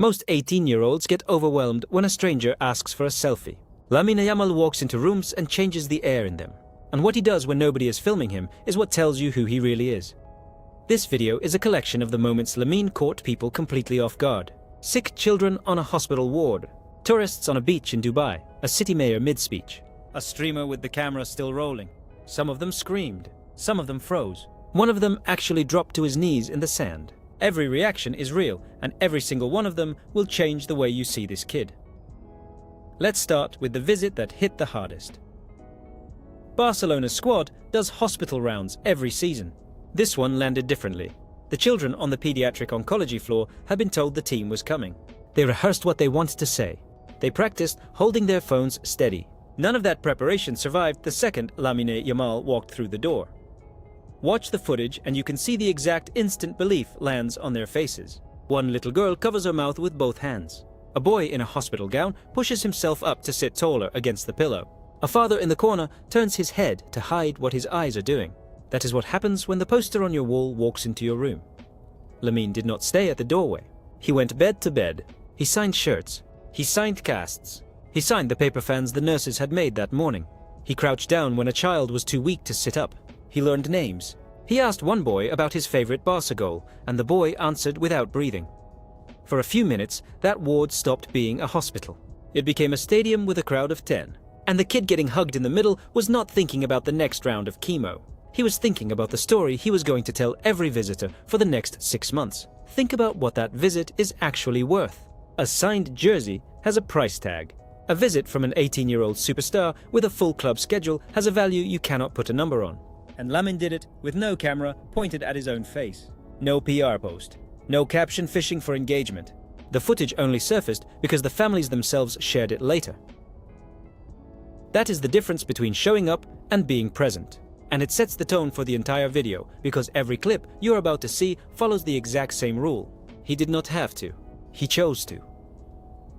Most 18-year-olds get overwhelmed when a stranger asks for a selfie. Lamine Yamal walks into rooms and changes the air in them. And what he does when nobody is filming him is what tells you who he really is. This video is a collection of the moments Lamine caught people completely off guard. Sick children on a hospital ward, tourists on a beach in Dubai, a city mayor mid-speech, a streamer with the camera still rolling. Some of them screamed, some of them froze. One of them actually dropped to his knees in the sand. Every reaction is real, and every single one of them will change the way you see this kid. Let's start with the visit that hit the hardest. Barcelona's squad does hospital rounds every season. This one landed differently. The children on the pediatric oncology floor had been told the team was coming. They rehearsed what they wanted to say. They practiced holding their phones steady. None of that preparation survived the second Lamine Yamal walked through the door. Watch the footage and you can see the exact instant belief lands on their faces. One little girl covers her mouth with both hands. A boy in a hospital gown pushes himself up to sit taller against the pillow. A father in the corner turns his head to hide what his eyes are doing. That is what happens when the poster on your wall walks into your room. Lamine did not stay at the doorway. He went bed to bed. He signed shirts. He signed casts. He signed the paper fans the nurses had made that morning. He crouched down when a child was too weak to sit up. He learned names. He asked one boy about his favorite Barca goal, and the boy answered without breathing. For a few minutes, that ward stopped being a hospital. It became a stadium with a crowd of 10. And the kid getting hugged in the middle was not thinking about the next round of chemo. He was thinking about the story he was going to tell every visitor for the next 6 months. Think about what that visit is actually worth. A signed jersey has a price tag. A visit from an 18-year-old superstar with a full club schedule has a value you cannot put a number on. And Lamine did it with no camera pointed at his own face. No PR post. No caption fishing for engagement. The footage only surfaced because the families themselves shared it later. That is the difference between showing up and being present. And it sets the tone for the entire video because every clip you're about to see follows the exact same rule. He did not have to. He chose to.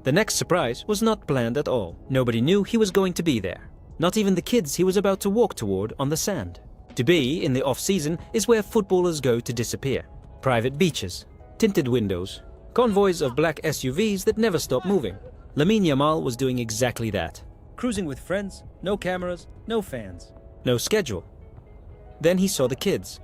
The next surprise was not planned at all. Nobody knew he was going to be there. Not even the kids he was about to walk toward on the sand. To be in the off-season is where footballers go to disappear. Private beaches, tinted windows, convoys of black SUVs that never stop moving. Lamine Yamal was doing exactly that. Cruising with friends, no cameras, no fans, no schedule. Then he saw the kids.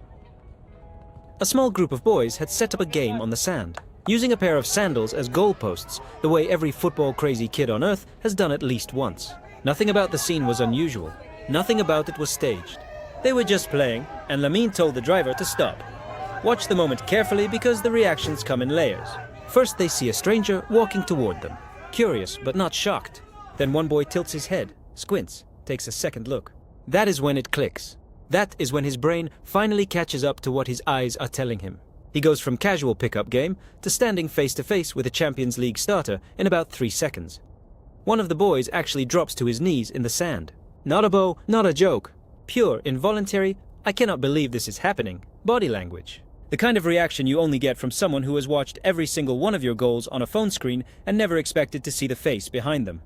A small group of boys had set up a game on the sand, using a pair of sandals as goalposts, the way every football-crazy kid on earth has done at least once. Nothing about the scene was unusual. Nothing about it was staged. They were just playing, and Lamine told the driver to stop. Watch the moment carefully because the reactions come in layers. First they see a stranger walking toward them, curious but not shocked. Then one boy tilts his head, squints, takes a second look. That is when it clicks. That is when his brain finally catches up to what his eyes are telling him. He goes from casual pickup game to standing face to face with a Champions League starter in about 3 seconds. One of the boys actually drops to his knees in the sand. Not a bow, not a joke. Pure, involuntary, I cannot believe this is happening, body language. The kind of reaction you only get from someone who has watched every single one of your goals on a phone screen and never expected to see the face behind them.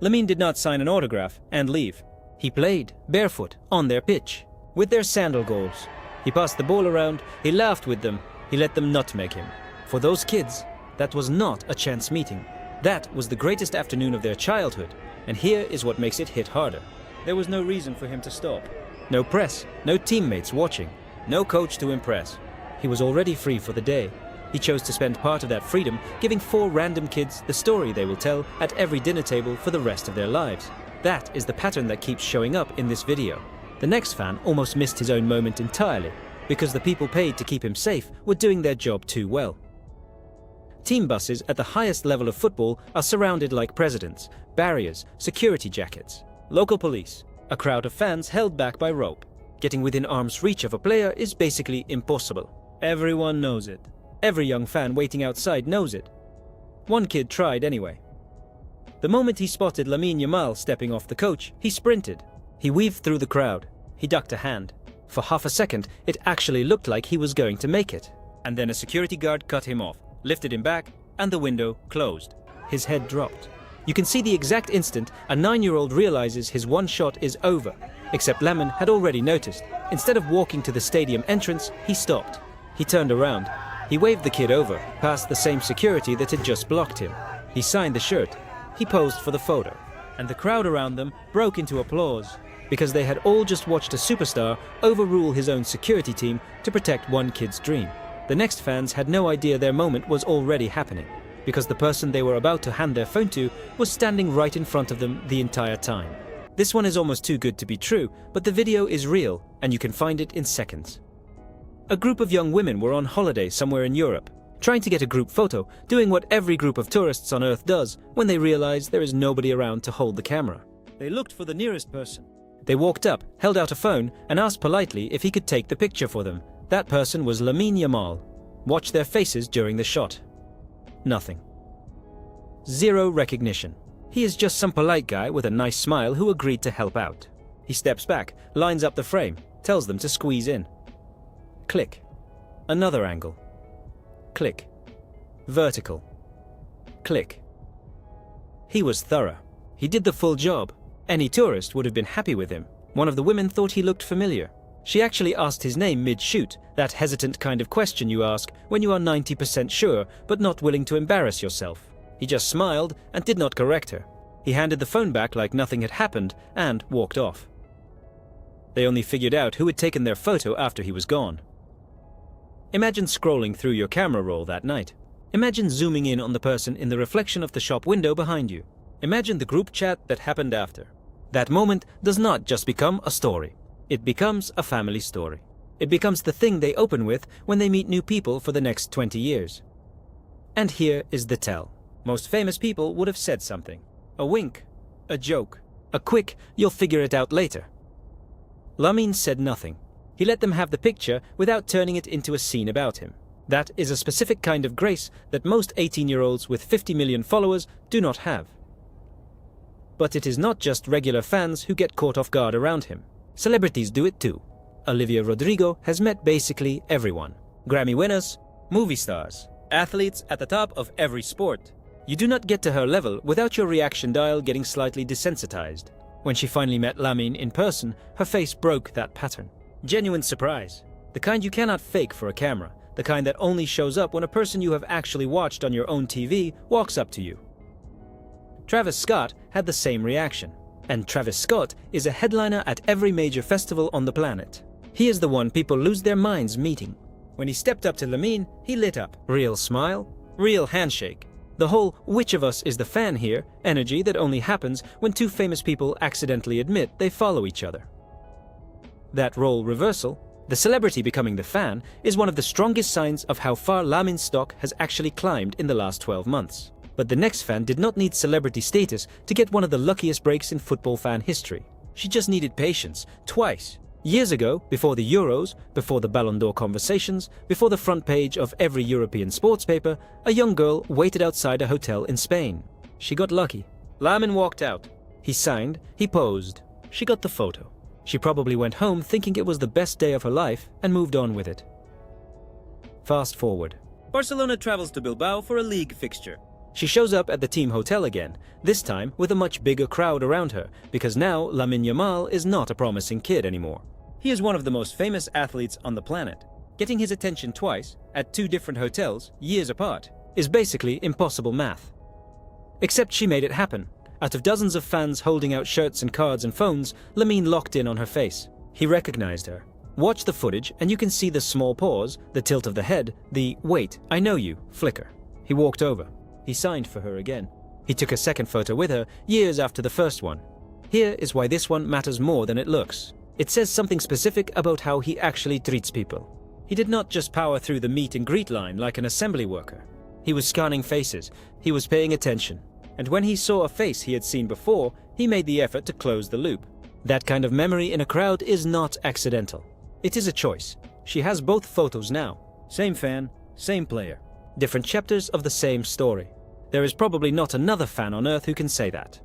Lamine did not sign an autograph and leave. He played, barefoot, on their pitch, with their sandal goals. He passed the ball around, he laughed with them, he let them nutmeg him. For those kids, that was not a chance meeting. That was the greatest afternoon of their childhood, and here is what makes it hit harder. There was no reason for him to stop. No press, no teammates watching, no coach to impress. He was already free for the day. He chose to spend part of that freedom giving 4 random kids the story they will tell at every dinner table for the rest of their lives. That is the pattern that keeps showing up in this video. The next fan almost missed his own moment entirely because the people paid to keep him safe were doing their job too well. Team buses at the highest level of football are surrounded like presidents, barriers, security jackets, local police, a crowd of fans held back by rope. Getting within arm's reach of a player is basically impossible. Everyone knows it. Every young fan waiting outside knows it. One kid tried anyway. The moment he spotted Lamine Yamal stepping off the coach, he sprinted. He weaved through the crowd. He ducked a hand. For half a second, it actually looked like he was going to make it. And then a security guard cut him off, lifted him back, and the window closed. His head dropped. You can see the exact instant a 9-year-old realizes his one shot is over, except Lamine had already noticed. Instead of walking to the stadium entrance, he stopped. He turned around. He waved the kid over, past the same security that had just blocked him. He signed the shirt. He posed for the photo. And the crowd around them broke into applause, because they had all just watched a superstar overrule his own security team to protect one kid's dream. The next fans had no idea their moment was already happening, because the person they were about to hand their phone to was standing right in front of them the entire time. This one is almost too good to be true, but the video is real, and you can find it in seconds. A group of young women were on holiday somewhere in Europe, trying to get a group photo, doing what every group of tourists on Earth does when they realize there is nobody around to hold the camera. They looked for the nearest person. They walked up, held out a phone, and asked politely if he could take the picture for them. That person was Lamine Yamal. Watch their faces during the shot. Nothing. Zero recognition. He is just some polite guy with a nice smile who agreed to help out. He steps back, lines up the frame, tells them to squeeze in. Click. Another angle. Click. Vertical. Click. He was thorough. He did the full job. Any tourist would have been happy with him. One of the women thought he looked familiar. She actually asked his name mid-shoot, that hesitant kind of question you ask when you are 90% sure but not willing to embarrass yourself. He just smiled and did not correct her. He handed the phone back like nothing had happened and walked off. They only figured out who had taken their photo after he was gone. Imagine scrolling through your camera roll that night. Imagine zooming in on the person in the reflection of the shop window behind you. Imagine the group chat that happened after. That moment does not just become a story. It becomes a family story. It becomes the thing they open with when they meet new people for the next 20 years. And here is the tell. Most famous people would have said something. A wink, a joke, a quick, you'll figure it out later. Lamine said nothing. He let them have the picture without turning it into a scene about him. That is a specific kind of grace that most 18-year-olds with 50 million followers do not have. But it is not just regular fans who get caught off guard around him. Celebrities do it too. Olivia Rodrigo has met basically everyone. Grammy winners, movie stars, athletes at the top of every sport. You do not get to her level without your reaction dial getting slightly desensitized. When she finally met Lamine in person, her face broke that pattern. Genuine surprise. The kind you cannot fake for a camera. The kind that only shows up when a person you have actually watched on your own TV walks up to you. Travis Scott had the same reaction. And Travis Scott is a headliner at every major festival on the planet. He is the one people lose their minds meeting. When he stepped up to Lamine, he lit up. Real smile, real handshake. The whole "which of us is the fan here" energy that only happens when two famous people accidentally admit they follow each other. That role reversal, the celebrity becoming the fan, is one of the strongest signs of how far Lamine's stock has actually climbed in the last 12 months. But the next fan did not need celebrity status to get one of the luckiest breaks in football fan history. She just needed patience, twice. Years ago, before the Euros, before the Ballon d'Or conversations, before the front page of every European sports paper, a young girl waited outside a hotel in Spain. She got lucky. Lamine walked out. He signed, he posed. She got the photo. She probably went home thinking it was the best day of her life and moved on with it. Fast forward. Barcelona travels to Bilbao for a league fixture. She shows up at the team hotel again, this time with a much bigger crowd around her, because now Lamine Yamal is not a promising kid anymore. He is one of the most famous athletes on the planet. Getting his attention twice, at two different hotels, years apart, is basically impossible math. Except she made it happen. Out of dozens of fans holding out shirts and cards and phones, Lamine locked in on her face. He recognized her. Watch the footage and you can see the small pause, the tilt of the head, the "wait, I know you" flicker. He walked over. He signed for her again. He took a second photo with her, years after the first one. Here is why this one matters more than it looks. It says something specific about how he actually treats people. He did not just power through the meet and greet line like an assembly worker. He was scanning faces. He was paying attention. And when he saw a face he had seen before, he made the effort to close the loop. That kind of memory in a crowd is not accidental. It is a choice. She has both photos now. Same fan, same player. Different chapters of the same story. There is probably not another fan on Earth who can say that.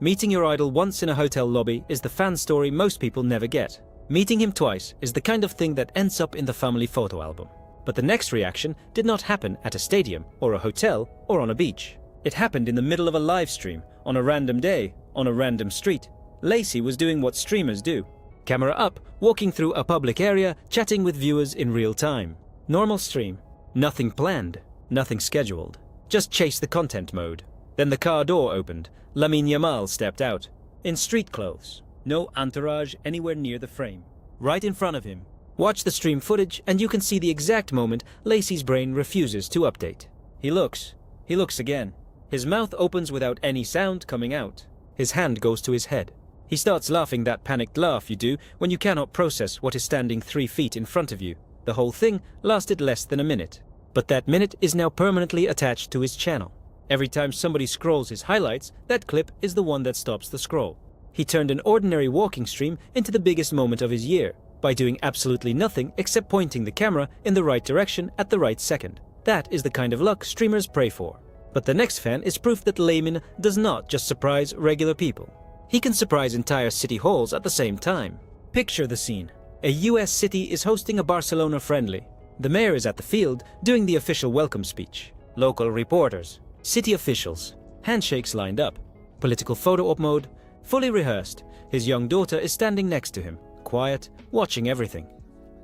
Meeting your idol once in a hotel lobby is the fan story most people never get. Meeting him twice is the kind of thing that ends up in the family photo album. But the next reaction did not happen at a stadium, or a hotel, or on a beach. It happened in the middle of a live stream, on a random day, on a random street. Lacey was doing what streamers do. Camera up, walking through a public area, chatting with viewers in real time. Normal stream. Nothing planned. Nothing scheduled. Just chase the content mode. Then the car door opened. Lamine Yamal stepped out. In street clothes. No entourage anywhere near the frame. Right in front of him. Watch the stream footage and you can see the exact moment Lacey's brain refuses to update. He looks. He looks again. His mouth opens without any sound coming out. His hand goes to his head. He starts laughing that panicked laugh you do when you cannot process what is standing 3 feet in front of you. The whole thing lasted less than a minute. But that minute is now permanently attached to his channel. Every time somebody scrolls his highlights, that clip is the one that stops the scroll. He turned an ordinary walking stream into the biggest moment of his year by doing absolutely nothing except pointing the camera in the right direction at the right second. That is the kind of luck streamers pray for. But the next fan is proof that Lamine does not just surprise regular people. He can surprise entire city halls at the same time. Picture the scene. A US city is hosting a Barcelona friendly. The mayor is at the field doing the official welcome speech. Local reporters, city officials, handshakes lined up, political photo op mode, fully rehearsed. His young daughter is standing next to him, quiet, watching everything.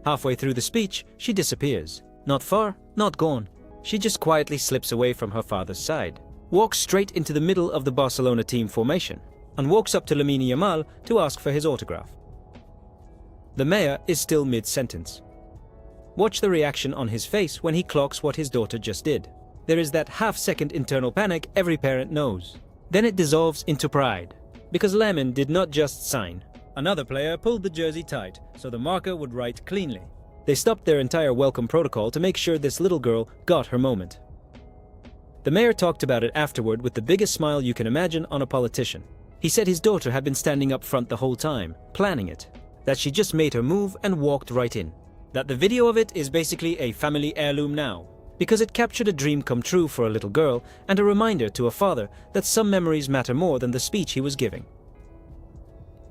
Halfway through the speech, she disappears. Not far, not gone. She just quietly slips away from her father's side, walks straight into the middle of the Barcelona team formation, and walks up to Lamine Yamal to ask for his autograph. The mayor is still mid-sentence. Watch the reaction on his face when he clocks what his daughter just did. There is that half-second internal panic every parent knows. Then it dissolves into pride, because Lamine did not just sign. Another player pulled the jersey tight so the marker would write cleanly. They stopped their entire welcome protocol to make sure this little girl got her moment. The mayor talked about it afterward with the biggest smile you can imagine on a politician. He said his daughter had been standing up front the whole time, planning it. That she just made her move and walked right in. That the video of it is basically a family heirloom now, because it captured a dream come true for a little girl and a reminder to a father that some memories matter more than the speech he was giving.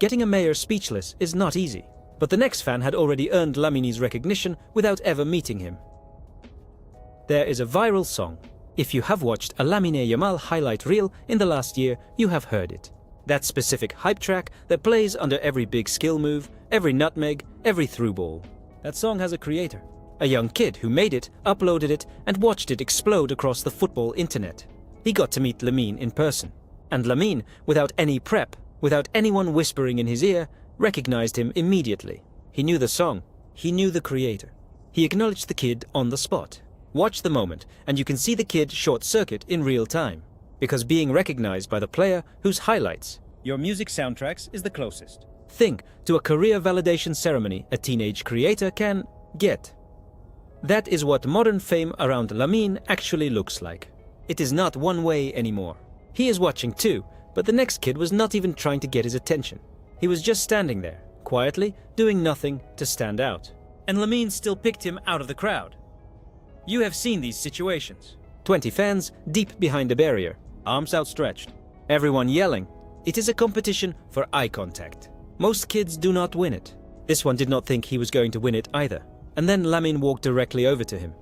Getting a mayor speechless is not easy, but the next fan had already earned Lamine's recognition without ever meeting him. There is a viral song. If you have watched a Lamine Yamal highlight reel in the last year, you have heard it. That specific hype track that plays under every big skill move, every nutmeg, every through ball. That song has a creator. A young kid who made it, uploaded it, and watched it explode across the football internet. He got to meet Lamine in person. And Lamine, without any prep, without anyone whispering in his ear, recognized him immediately. He knew the song. He knew the creator. He acknowledged the kid on the spot. Watch the moment, and you can see the kid short-circuit in real time. Because being recognized by the player whose highlights your music soundtracks is the closest thing to a career validation ceremony a teenage creator can get. That is what modern fame around Lamine actually looks like. It is not one way anymore. He is watching too, but the next kid was not even trying to get his attention. He was just standing there, quietly, doing nothing to stand out. And Lamine still picked him out of the crowd. You have seen these situations. 20 fans deep behind a barrier, arms outstretched. Everyone yelling. It is a competition for eye contact. Most kids do not win it. This one did not think he was going to win it either. And then Lamine walked directly over to him.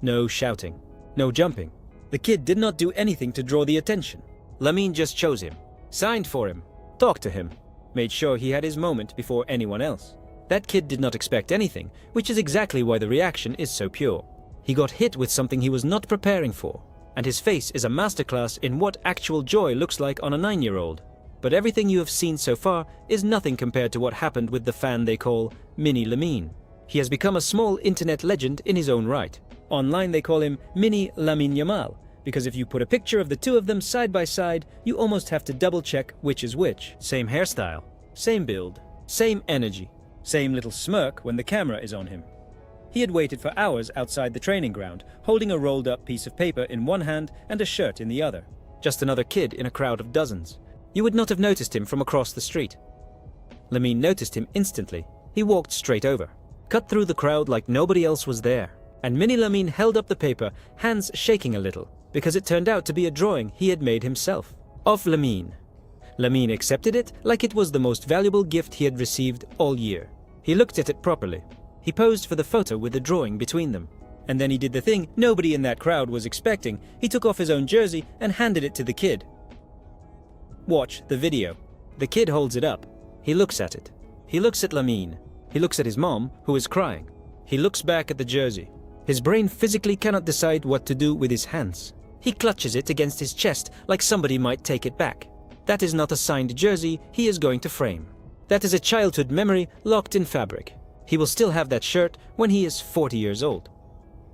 No shouting. No jumping. The kid did not do anything to draw the attention. Lamine just chose him. Signed for him. Talked to him. Made sure he had his moment before anyone else. That kid did not expect anything, which is exactly why the reaction is so pure. He got hit with something he was not preparing for. And his face is a masterclass in what actual joy looks like on a 9-year-old. But everything you have seen so far is nothing compared to what happened with the fan they call Mini Lamine. He has become a small internet legend in his own right. Online they call him Mini Lamine Yamal, because if you put a picture of the two of them side by side, you almost have to double check which is which. Same hairstyle, same build, same energy, same little smirk when the camera is on him. He had waited for hours outside the training ground, holding a rolled up piece of paper in one hand and a shirt in the other. Just another kid in a crowd of dozens. You would not have noticed him from across the street. Lamine noticed him instantly. He walked straight over, cut through the crowd like nobody else was there. And Mini Lamine held up the paper, hands shaking a little, because it turned out to be a drawing he had made himself. Of Lamine. Lamine accepted it like it was the most valuable gift he had received all year. He looked at it properly. He posed for the photo with the drawing between them. And then he did the thing nobody in that crowd was expecting. He took off his own jersey and handed it to the kid. Watch the video. The kid holds it up. He looks at it. He looks at Lamine. He looks at his mom, who is crying. He looks back at the jersey. His brain physically cannot decide what to do with his hands. He clutches it against his chest like somebody might take it back. That is not a signed jersey he is going to frame. That is a childhood memory locked in fabric. He will still have that shirt when he is 40 years old.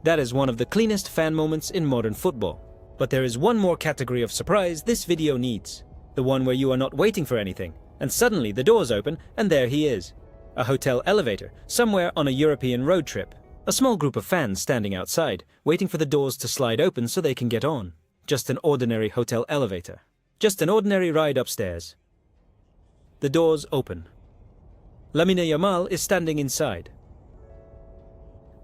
That is one of the cleanest fan moments in modern football. But there is one more category of surprise this video needs. The one where you are not waiting for anything, and suddenly the doors open and there he is. A hotel elevator, somewhere on a European road trip. A small group of fans standing outside, waiting for the doors to slide open so they can get on. Just an ordinary hotel elevator. Just an ordinary ride upstairs. The doors open. Lamine Yamal is standing inside.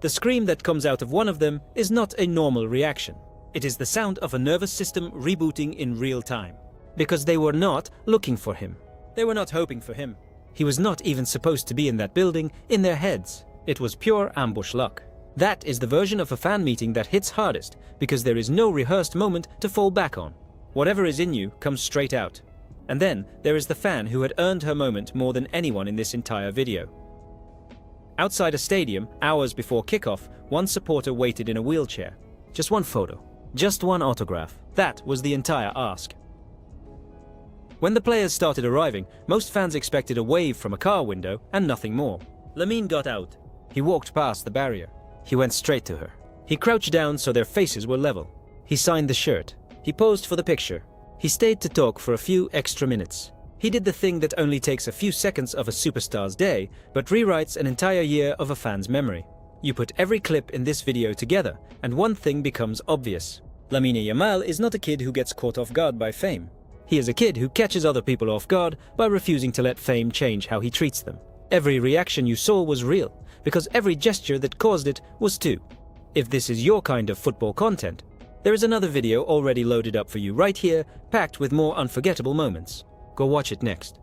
The scream that comes out of one of them is not a normal reaction. It is the sound of a nervous system rebooting in real time. Because they were not looking for him. They were not hoping for him. He was not even supposed to be in that building in their heads. It was pure ambush luck. That is the version of a fan meeting that hits hardest because there is no rehearsed moment to fall back on. Whatever is in you comes straight out. And then there is the fan who had earned her moment more than anyone in this entire video. Outside a stadium, hours before kickoff, one supporter waited in a wheelchair. Just one photo. Just one autograph. That was the entire ask. When the players started arriving, most fans expected a wave from a car window and nothing more. Lamine got out. He walked past the barrier. He went straight to her. He crouched down so their faces were level. He signed the shirt. He posed for the picture. He stayed to talk for a few extra minutes. He did the thing that only takes a few seconds of a superstar's day, but rewrites an entire year of a fan's memory. You put every clip in this video together, and one thing becomes obvious. Lamine Yamal is not a kid who gets caught off guard by fame. He is a kid who catches other people off guard by refusing to let fame change how he treats them. Every reaction you saw was real, because every gesture that caused it was too. If this is your kind of football content, there is another video already loaded up for you right here, packed with more unforgettable moments. Go watch it next.